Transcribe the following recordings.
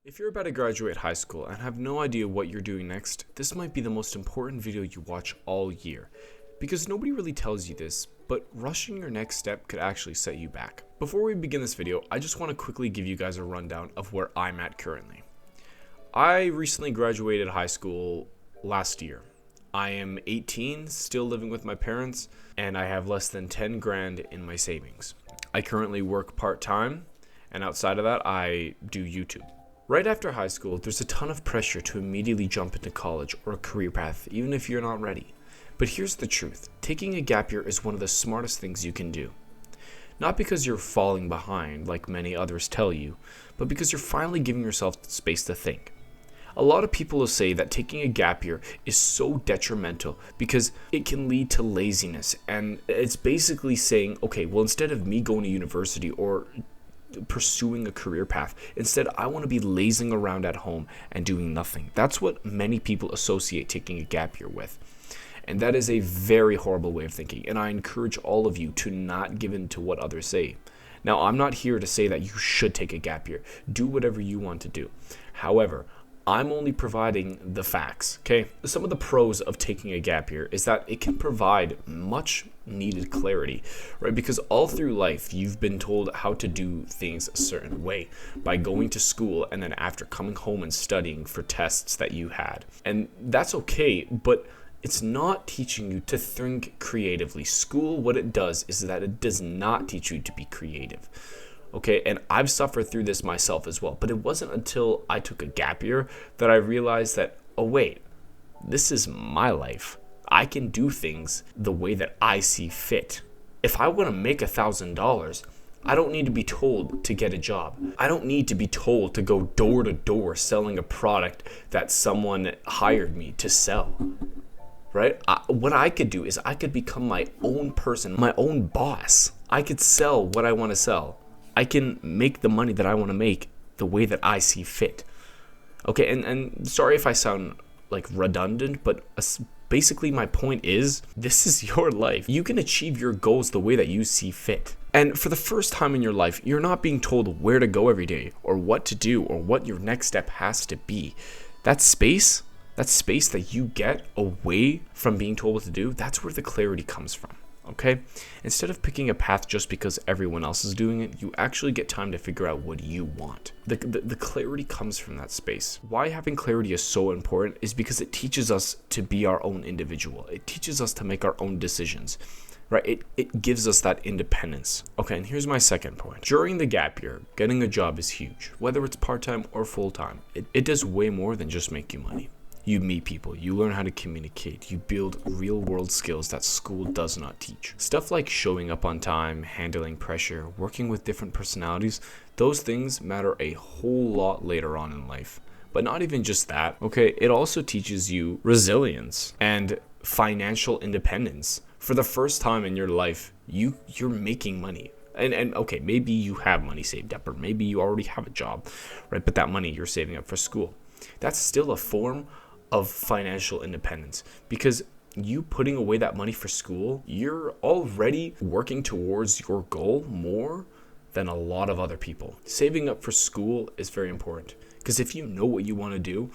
If you're about to graduate high school and have no idea what you're doing next, this might be the most important video you watch all year. Because nobody really tells you this, but rushing your next step could actually set you back. Before we begin this video, I just want to quickly give you guys a rundown of where I'm at currently. I recently graduated high school last year. I am 18, still living with my parents, and I have less than 10 grand in my savings. I currently work part-time, and outside of that, I do YouTube. Right after high school, there's a ton of pressure to immediately jump into college or a career path, even if you're not ready. But here's the truth, taking a gap year is one of the smartest things you can do. Not because you're falling behind, like many others tell you, but because you're finally giving yourself space to think. A lot of people will say that taking a gap year is so detrimental because it can lead to laziness, and it's basically saying, okay, well, instead of me going to university or pursuing a career path, instead I want to be lazing around at home and doing nothing. That's what many people associate taking a gap year with. And that is a very horrible way of thinking, and I encourage all of you to not give in to what others say. Now, I'm not here to say that you should take a gap year. Do whatever you want to do. However, I'm only providing the facts, okay? Some of the pros of taking a gap year is that it can provide much needed clarity, right? Because all through life, you've been told how to do things a certain way by going to school and then after coming home and studying for tests that you had. And that's okay, but it's not teaching you to think creatively. School, what it does is that it does not teach you to be creative. Okay, and I've suffered through this myself as well, but it wasn't until I took a gap year that I realized that, oh wait, this is my life. I can do things the way that I see fit. If I want to make $1,000, I don't need to be told to get a job. I don't need to be told to go door to door selling a product that someone hired me to sell. Right? What I could do is I could become my own person, my own boss. I could sell what I want to sell. I can make the money that I want to make the way that I see fit. Okay, and sorry if I sound like redundant, but basically my point is, this is your life. You can achieve your goals the way that you see fit. And for the first time in your life, you're not being told where to go every day or what to do or what your next step has to be. That space that you get away from being told what to do, that's where the clarity comes from. Okay? Instead of picking a path just because everyone else is doing it, you actually get time to figure out what you want. The clarity comes from that space. Why having clarity is so important is because it teaches us to be our own individual. It teaches us to make our own decisions. Right? It gives us that independence. Okay, and here's my second point. During the gap year, getting a job is huge. Whether it's part-time or full-time, it does way more than just make you money. You meet people, you learn how to communicate, you build real world skills that school does not teach. Stuff like showing up on time, handling pressure, working with different personalities, those things matter a whole lot later on in life. But not even just that, okay? It also teaches you resilience and financial independence. For the first time in your life, you're making money. And okay, maybe you have money saved up, or maybe you already have a job, right? But that money you're saving up for school, that's still a form of financial independence, because you putting away that money for school, you're already working towards your goal more than a lot of other people. Saving up for school is very important, because if you know what you want to do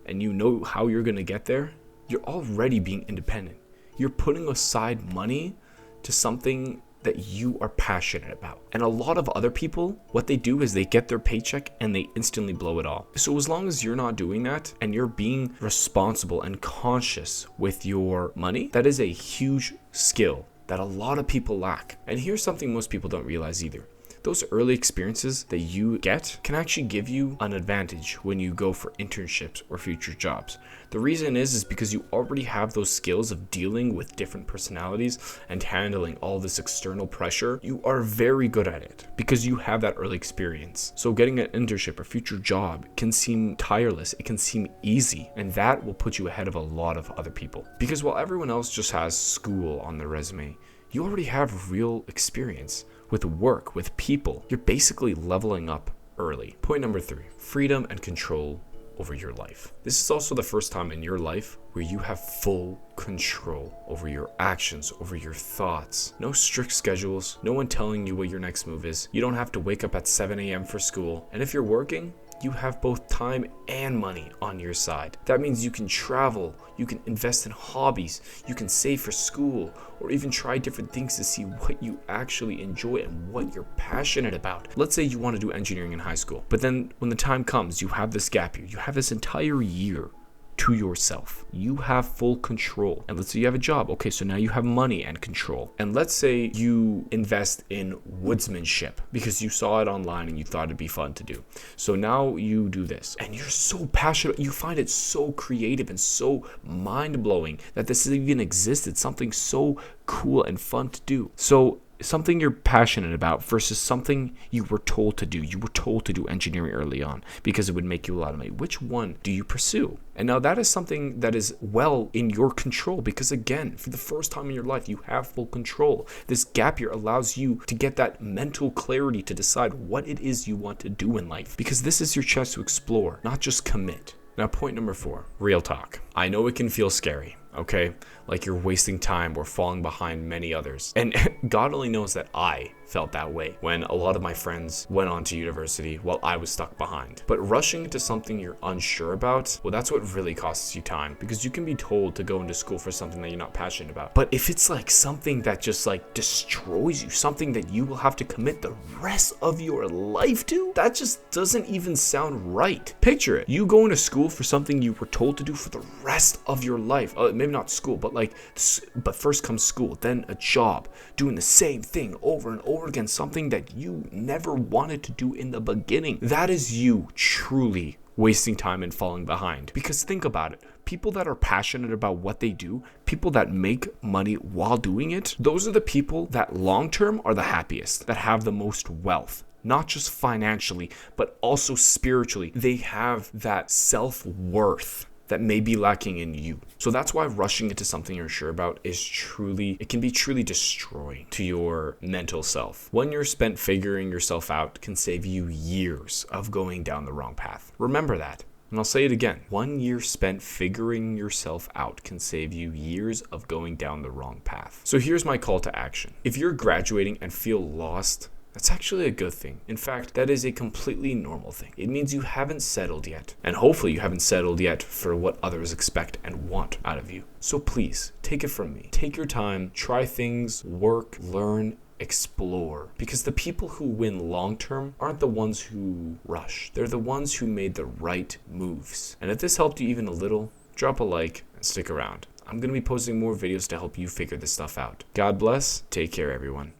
and you know how you're going to get there, you're already being independent. You're putting aside money to something that you are passionate about. And a lot of other people, what they do is they get their paycheck and they instantly blow it all. So as long as you're not doing that and you're being responsible and conscious with your money, that is a huge skill that a lot of people lack. And here's something most people don't realize either. Those early experiences that you get can actually give you an advantage when you go for internships or future jobs. The reason is because you already have those skills of dealing with different personalities and handling all this external pressure. You are very good at it because you have that early experience. So getting an internship or future job can seem tireless, it can seem easy, and that will put you ahead of a lot of other people. Because while everyone else just has school on their resume, you already have real experience with work, with people. You're basically leveling up early. Point number 3, freedom and control over your life. This is also the first time in your life where you have full control over your actions, over your thoughts. No strict schedules, no one telling you what your next move is. You don't have to wake up at 7 a.m. for school. And if you're working, you have both time and money on your side. That means you can travel, you can invest in hobbies, you can save for school, or even try different things to see what you actually enjoy and what you're passionate about. Let's say you want to do engineering in high school, but then when the time comes, you have this gap year, you have this entire year to yourself. You have full control. And let's say you have a job. Okay, so now you have money and control. And let's say you invest in woodsmanship because you saw it online and you thought it'd be fun to do. So now you do this and you're so passionate. You find it so creative and so mind-blowing that this even existed, something so cool and fun to do. So something you're passionate about versus something you were told to do. You were told to do engineering early on because it would make you a lot of money. Which one do you pursue? And now that is something that is well in your control because, again, for the first time in your life, you have full control. This gap year allows you to get that mental clarity to decide what it is you want to do in life, because this is your chance to explore, not just commit. Now, point number 4, real talk. I know it can feel scary. Okay, like you're wasting time or falling behind many others. And God only knows that I felt that way when a lot of my friends went on to university while I was stuck behind. But rushing into something you're unsure about, well, that's what really costs you time, because you can be told to go into school for something that you're not passionate about. But if it's like something that just like destroys you, something that you will have to commit the rest of your life to, that just doesn't even sound right. Picture it. You go into school for something you were told to do for the rest of your life. Maybe not school, but first comes school, then a job, doing the same thing over and over again, something that you never wanted to do in the beginning. That is you truly wasting time and falling behind. Because think about it. People that are passionate about what they do, people that make money while doing it, those are the people that long term are the happiest, that have the most wealth. Not just financially, but also spiritually. They have that self-worth that may be lacking in you. So that's why rushing into something you're sure about it can be truly destroying to your mental self. 1 year spent figuring yourself out can save you years of going down the wrong path. Remember that. And I'll say it again. 1 year spent figuring yourself out can save you years of going down the wrong path. So here's my call to action. If you're graduating and feel lost, that's actually a good thing. In fact, that is a completely normal thing. It means you haven't settled yet. And hopefully you haven't settled yet for what others expect and want out of you. So please, take it from me. Take your time, try things, work, learn, explore. Because the people who win long term aren't the ones who rush. They're the ones who made the right moves. And if this helped you even a little, drop a like and stick around. I'm going to be posting more videos to help you figure this stuff out. God bless. Take care, everyone.